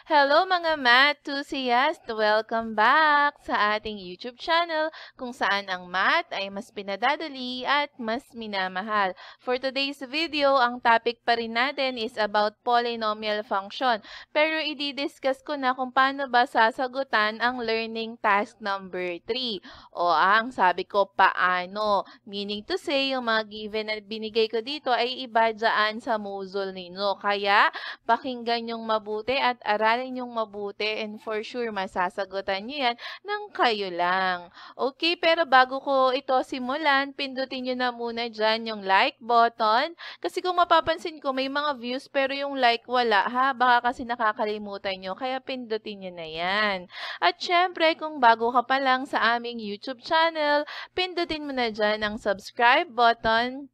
Hello mga math enthusiast! Welcome back sa ating YouTube channel kung saan ang math ay mas pinadadali at mas minamahal. For today's video, ang topic pa rin natin is about polynomial function. Pero i-discuss ko na kung paano ba sasagutan ang learning task number 3. O ang sabi ko, paano? Meaning to say, yung mga given na binigay ko dito ay iba dyan sa muzzle ninyo. Kaya, pakinggan yung mabuti at aralin yung mabuti and for sure masasagutan nyo yan ng kayo lang. Okay, pero bago ko ito simulan, pindutin nyo na muna dyan yung like button. Kasi kung mapapansin ko, may mga views pero yung like wala ha. Baka kasi nakakalimutan nyo, kaya pindutin nyo na yan. At syempre, kung bago ka pa lang sa aming YouTube channel, pindutin mo na dyan ang subscribe button.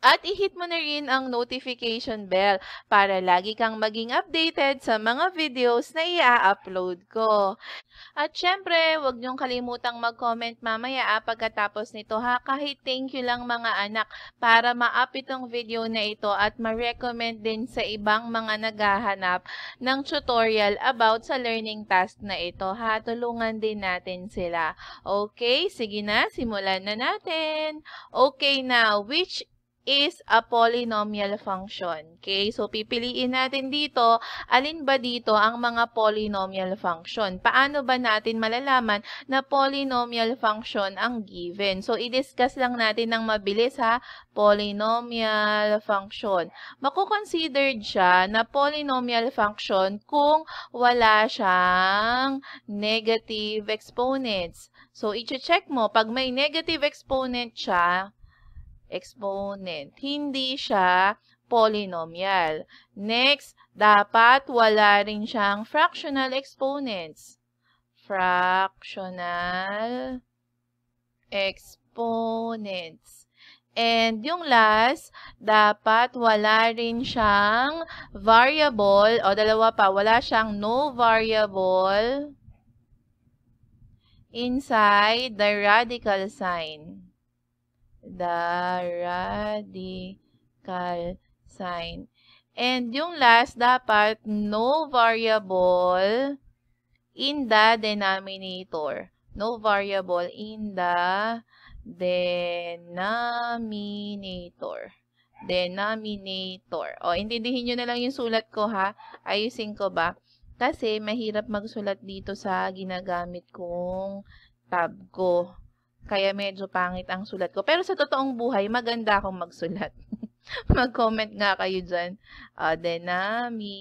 At i-hit mo na rin ang notification bell para lagi kang maging updated sa mga videos na i-upload ko. At syempre, huwag niyong kalimutang mag-comment mamaya pagkatapos nito ha. Kahit thank you lang mga anak para ma-up itong video na ito at ma-recommend din sa ibang mga naghahanap ng tutorial about sa learning task na ito ha. Tulungan din natin sila. Okay, sige na, simulan na natin. Okay, now, which is a polynomial function. Okay? So, pipiliin natin dito, alin ba dito ang mga polynomial function? Paano ba natin malalaman na polynomial function ang given? So, i-discuss lang natin ng mabilis ha, polynomial function. Makukonsidered siya na polynomial function kung wala siyang negative exponents. So, i-check mo, pag may negative exponent siya, hindi siya polynomial. Next, dapat wala rin siyang fractional exponents. Fractional exponents. And yung last, dapat wala rin siyang variable, o dalawa pa, wala siyang no variable inside the radical sign. The radical sign. And yung last, dapat no variable in the denominator. No variable in the denominator. O, intindihin nyo na lang yung sulat ko ha. Ayusin ko ba? Kasi mahirap magsulat dito sa ginagamit kong tab ko. Kaya medyo pangit ang sulat ko. Pero sa totoong buhay, maganda akong magsulat. Mag-comment nga kayo dyan.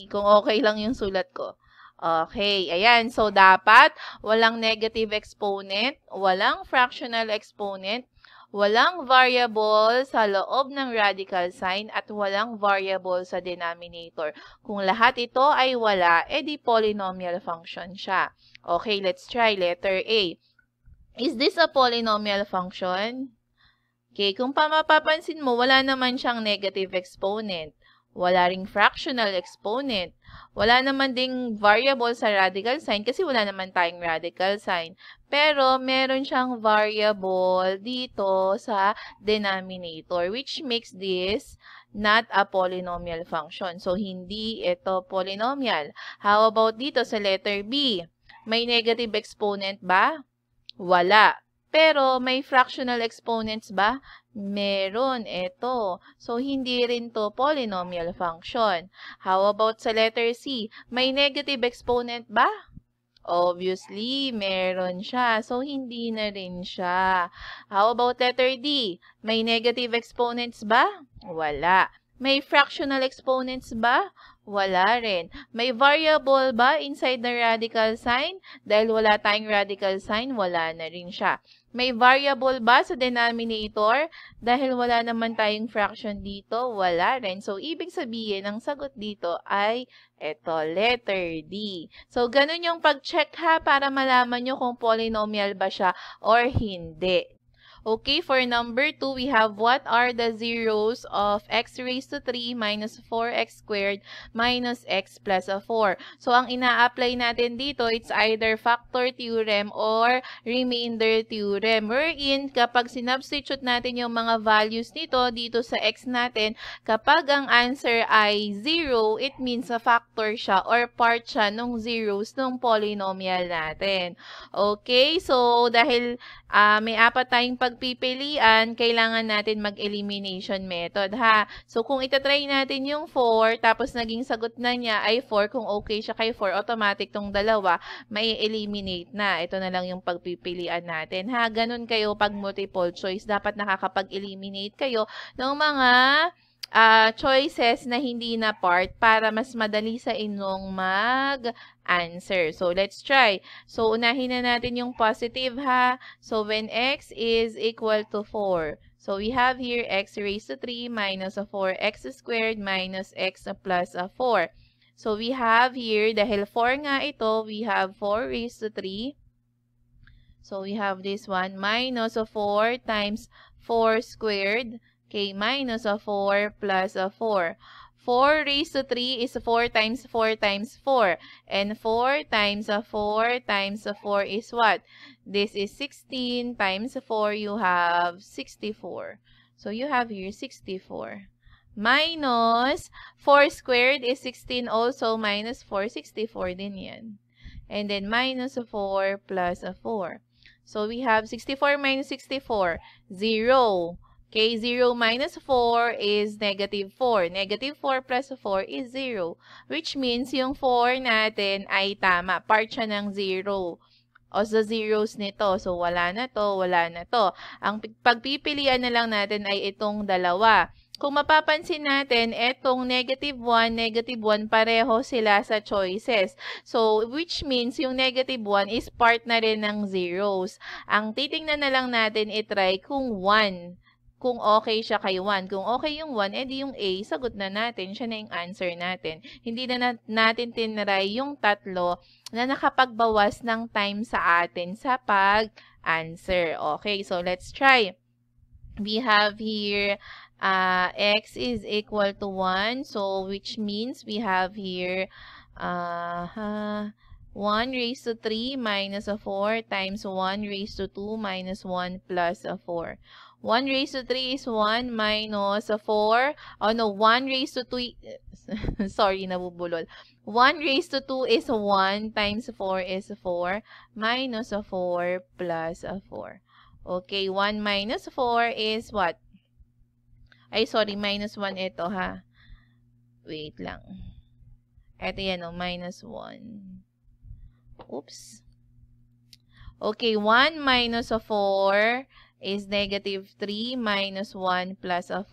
Kung okay lang yung sulat ko. Okay, ayan. So, dapat walang negative exponent, walang fractional exponent, walang variable sa loob ng radical sign, at walang variable sa denominator. Kung lahat ito ay wala, edi polynomial function siya. Okay, let's try letter A. Is this a polynomial function? Okay, kung mapapansin mo, wala naman siyang negative exponent. Wala ring fractional exponent. Wala naman ding variable sa radical sign kasi wala naman tayong radical sign. Pero meron siyang variable dito sa denominator, which makes this not a polynomial function. So, hindi ito polynomial. How about dito sa letter B? May negative exponent ba? Wala. Pero may fractional exponents ba? Meron. Ito. So, hindi rin to polynomial function. How about sa letter C? May negative exponent ba? Obviously, meron siya. So, hindi na rin siya. How about letter D? May negative exponents ba? Wala. May fractional exponents ba? Wala rin. May variable ba inside the radical sign? Dahil wala tayong radical sign, wala na rin siya. May variable ba sa denominator? Dahil wala naman tayong fraction dito, wala rin. So, ibig sabihin, ang sagot dito ay eto, letter D. So, ganun yung pag-check ha para malaman nyo kung polynomial ba siya or hindi. Okay, for number 2, we have what are the zeros of x raised to 3 minus 4x squared minus x plus 4. So, ang ina-apply natin dito, it's either factor theorem or remainder theorem. Wherein, kapag sinubstitute natin yung mga values nito dito sa x natin, kapag ang answer ay 0, it means a factor siya or part siya nung zeros nung polynomial natin. Okay, so dahil may apat tayong pagpipilian, kailangan natin mag-elimination method, ha? So, kung itatry natin yung 4, tapos naging sagot na niya ay 4, kung okay siya kay 4, automatic tong dalawa, may eliminate na. Ito na lang yung pagpipilian natin, ha? Ganun kayo pag multiple choice. Dapat nakakapag-eliminate kayo ng mga choices na hindi na part para mas madali sa inyong mag-answer. So, let's try. So, unahin na natin yung positive, ha? So, when x is equal to 4. So, we have here x raised to 3 minus 4x squared minus x plus 4. So, we have here, dahil 4 nga ito, we have 4 raised to 3. So, we have this one minus 4 times 4 squared. Okay, minus 4 plus 4. 4 raised to 3 is 4 times 4 times 4. And 4 times 4 times 4 is what? This is 16 times 4, you have 64. So, you have here 64. Minus 4 squared is 16 also, minus 4, 64 din yan. And then, minus 4 plus 4. So, we have 64 minus 64, 0. Okay, 0 minus 4 is negative 4. Negative 4 plus 4 is 0. Which means yung 4 natin ay tama. Part siya ng 0. O sa zeros nito. So, wala na to, wala na to. Ang pagpipilian na lang natin ay itong dalawa. Kung mapapansin natin, etong negative 1, pareho sila sa choices. So, which means yung negative 1 is part na rin ng zeros. Ang titingnan na lang natin itry kung 1. Kung okay siya kay 1. Kung okay yung 1, edi yung A, sagot na natin. Siya na yung answer natin. Hindi na natin tinry yung tatlo na nakapagbawas ng time sa atin sa pag-answer. Okay, so let's try. We have here x is equal to 1. So, which means we have here 1 raised to 3 minus 4 times 1 raised to 2 minus 1 plus 4. 1 raised to 3 is 1 minus 4. Oh no, 1 raised to 2, sorry, nabubulol. 1 raised to 2 is 1 times 4 is 4 minus 4 plus 4. Okay, 1 minus 4 is what? Ay, sorry, minus 1 ito, ha? Wait lang. Ito yan, oh, minus 1. Oops. Okay, 1 minus 4 is negative 3 minus 1 plus 4.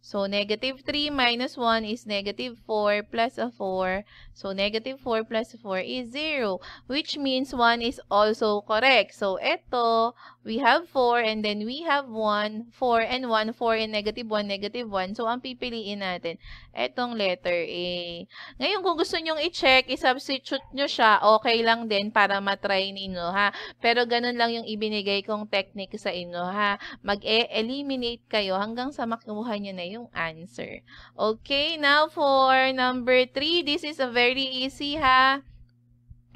So, negative 3 minus 1 is negative 4 plus 4. So, negative 4 plus 4 is 0, which means 1 is also correct. So, eto, we have 4 and then we have 1, 4 and 1, 4 and negative 1, negative 1. So, ang pipiliin natin, etong letter A. Ngayon, kung gusto nyong i-check, i-substitute nyo siya, okay lang din para matry ninyo, ha? Pero ganun lang yung ibinigay kong technique sa inyo, ha? Mag-eliminate kayo hanggang sa makuha nyo na yung answer. Okay, now for number 3, this is a very easy, ha?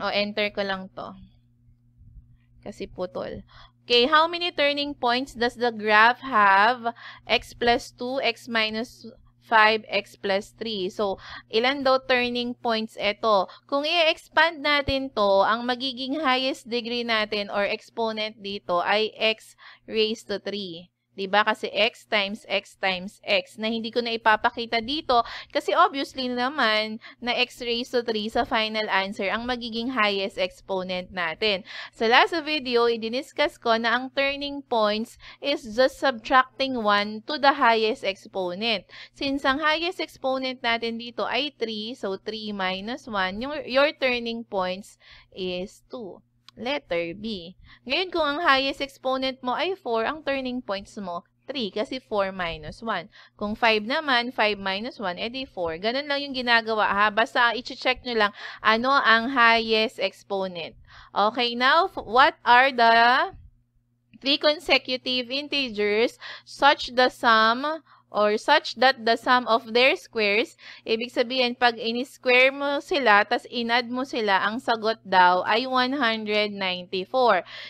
O, enter ko lang to. Kasi putol. Okay, how many turning points does the graph have? X plus 2, x minus 5, x plus 3. So, ilan daw turning points ito? Kung i-expand natin to, ang magiging highest degree natin or exponent dito ay x raised to 3. Diba? Kasi x times x times x na hindi ko na ipapakita dito kasi obviously naman na x raised to 3 sa final answer ang magiging highest exponent natin. Sa last video, i-discuss ko na ang turning points is just subtracting 1 to the highest exponent. Since ang highest exponent natin dito ay 3, so 3 minus 1, your turning points is 2. Letter B. Ngayon, kung ang highest exponent mo ay 4, ang turning points mo 3 kasi 4 minus 1. Kung 5 naman, 5 minus 1, edi 4. Ganun lang yung ginagawa, ha? Basta i-check nyo lang ano ang highest exponent. Okay, now, what are the 3 consecutive integers such that the sum of their squares, ibig sabihin, pag in-square mo sila, tas in-add mo sila, ang sagot daw ay 194.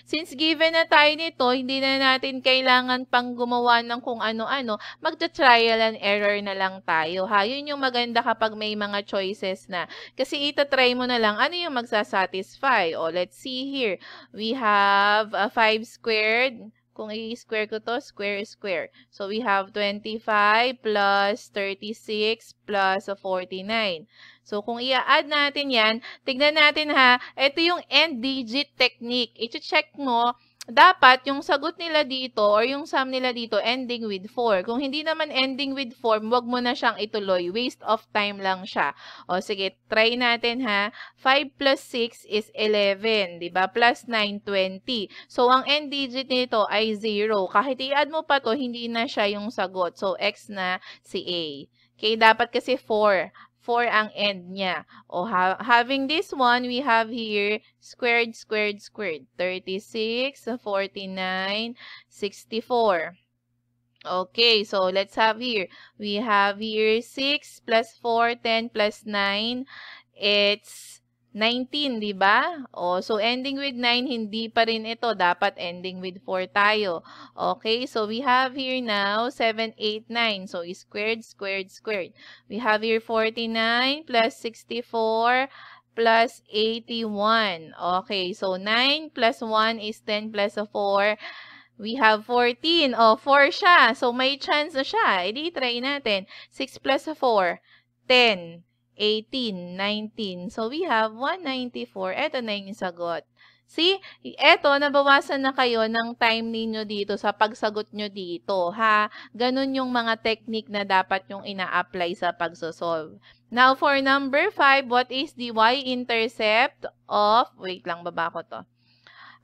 Since given na tayo nito, hindi na natin kailangan pang gumawa ng kung ano-ano, magta-trial and error na lang tayo. Ha? Yun yung maganda kapag may mga choices na. Kasi itatry mo na lang, ano yung magsasatisfy. O, let's see here. We have 5 squared. Kung i-square ko to, square. So, we have 25 plus 36 plus 49. So, kung i-add natin yan, tignan natin ha, ito yung end digit technique. I-check mo, dapat yung sagot nila dito or yung sum nila dito ending with 4. Kung hindi naman ending with 4, wag mo na siyang ituloy. Waste of time lang siya. O sige, try natin ha. 5 plus 6 is 11, di ba? Plus 9, 20. So, ang end digit nito ay 0. Kahit i-add mo pa to, hindi na siya yung sagot. So, x na si A. Okay, dapat kasi 4. 4 ang end niya. O, having this one, we have here squared. 36, 49, 64. Okay, so let's have here. We have here 6 plus 4, 10 plus 9. It's 19, di ba? O, so ending with 9, hindi pa rin ito. Dapat ending with 4 tayo. Okay, so we have here now 7, 8, 9. So, squared. We have here 49 plus 64 plus 81. Okay, so 9 plus 1 is 10 plus 4. We have 14. O, 4 siya. So, may chance na siya. Edi, try natin. 6 plus 4, 10. 18, 19. So, we have 194. Ito na yung sagot. See? Ito, nabawasan na kayo ng time ninyo dito sa pagsagot nyo dito, ha? Ganun yung mga technique na dapat yung ina-apply sa pagsosolve. Now, for number 5, what is the y-intercept of, wait lang, baba ko to.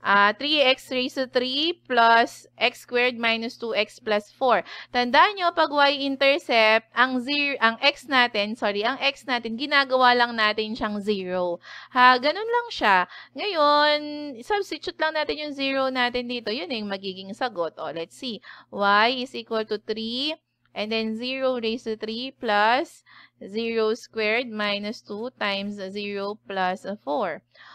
3x raised to 3 plus x squared minus 2x plus 4. Tandaan nyo, pag y-intercept, ang x natin, ginagawa lang natin siyang 0. Ha, ganun lang siya. Ngayon, substitute lang natin yung 0 natin dito. Yun yung magiging sagot. O, let's see. Y is equal to 3. And then 0 raised to 3 plus 0 squared minus 2 times 0 plus 4.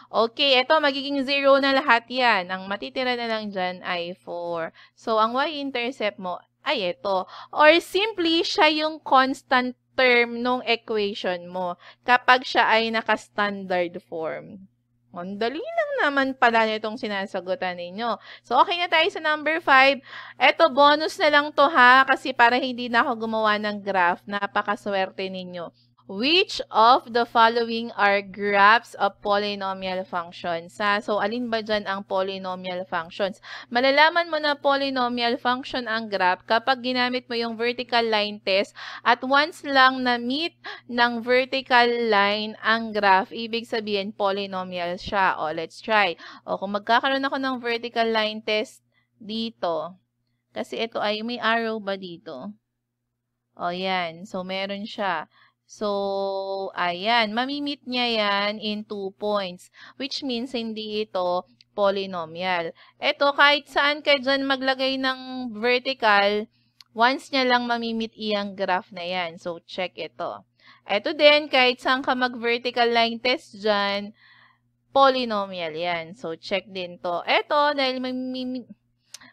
Okay, ito magiging 0 na lahat yan. Ang matitira na lang dyan ay 4. So, ang y-intercept mo ay ito. Or simply, siya yung constant term ng equation mo kapag siya ay naka-standard form. Ang dali lang naman pala nitong sinasagutan ninyo. So, okay na tayo sa number 5. Eto, bonus na lang to ha, kasi para hindi na ako gumawa ng graph, napakaswerte ninyo. Which of the following are graphs of polynomial functions? So, alin ba dyan ang polynomial functions? Malalaman mo na polynomial function ang graph kapag ginamit mo yung vertical line test at once lang na-meet ng vertical line ang graph, ibig sabihin polynomial siya. O, let's try. O, kung magkakaroon ako ng vertical line test dito, kasi ito ay may arrow ba dito? O, yan. So, meron siya. So, ayan, mamimit niya yan in 2 points, which means hindi ito polynomial. Ito, kahit saan ka dyan maglagay ng vertical, once niya lang mamimit iyang graph na yan. So, check ito. Ito din, kahit saan ka mag-vertical line test dyan, polynomial yan. So, check din to. Ito, dahil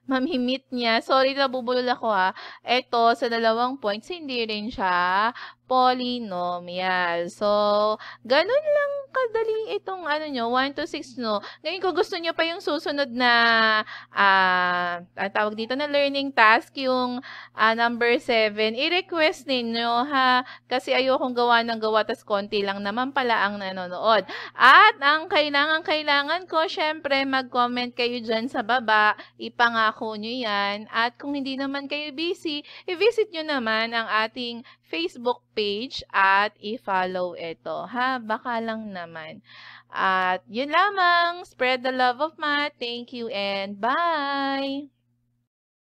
mamimit niya, sorry, nabubulol ako ha. Ito, sa 2 points, hindi rin siya polynomial. So, ganun lang kadali itong ano nyo, 1 to 6 no. Ngayon, kung gusto nyo pa yung susunod na tawag dito na learning task, yung number 7, i-request ninyo ha. Kasi ayokong gawa ng gawa, tas konti lang naman pala ang nanonood. At ang kailangan ko, syempre, mag-comment kayo dyan sa baba. Ipangako nyo yan. At kung hindi naman kayo busy, i-visit nyo naman ang ating Facebook page at i-follow ito. Ha? Baka lang naman. At yun lamang. Spread the love of math. Thank you and bye!